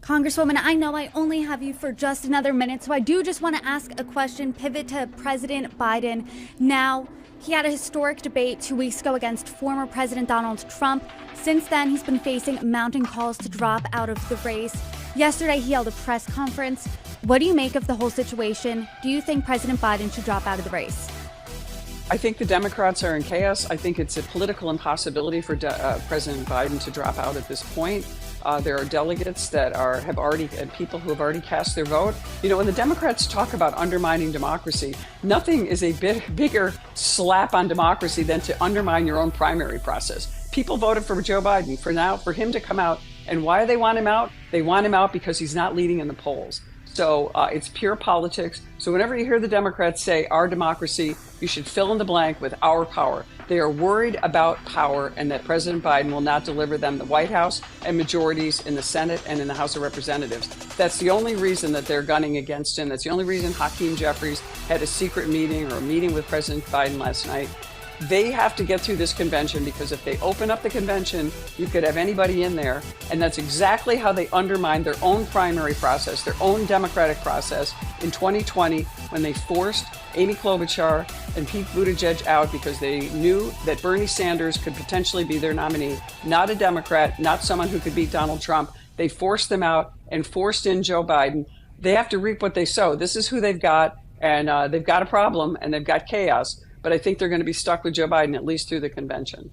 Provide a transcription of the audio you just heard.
Congresswoman, I know I only have you for just another minute, so I do just want to ask a question, pivot to President Biden. Now, he had a historic debate 2 weeks ago against former President Donald Trump. Since then, he's been facing mounting calls to drop out of the race. Yesterday, he held a press conference. What do you make of the whole situation? Do you think President Biden should drop out of the race? I think the Democrats are in chaos. I think it's a political impossibility for President Biden to drop out at this point. There are delegates that have already, and people who have already cast their vote. You know, when the Democrats talk about undermining democracy, nothing is a bigger slap on democracy than to undermine your own primary process. People voted for Joe Biden for him to come out. And why do they want him out? They want him out because he's not leading in the polls. So it's pure politics. So whenever you hear the Democrats say our democracy, you should fill in the blank with our power. They are worried about power and that President Biden will not deliver them the White House and majorities in the Senate and in the House of Representatives. That's the only reason that they're gunning against him. That's the only reason Hakeem Jeffries had a secret meeting or a meeting with President Biden last night. They have to get through this convention, because if they open up the convention, you could have anybody in there. And that's exactly how they undermined their own primary process, their own democratic process in 2020, when they forced Amy Klobuchar and Pete Buttigieg out because they knew that Bernie Sanders could potentially be their nominee, not a Democrat, not someone who could beat Donald Trump. They forced them out and forced in Joe Biden. They have to reap what they sow. This is who they've got, and they've got a problem and they've got chaos. But I think they're going to be stuck with Joe Biden at least through the convention.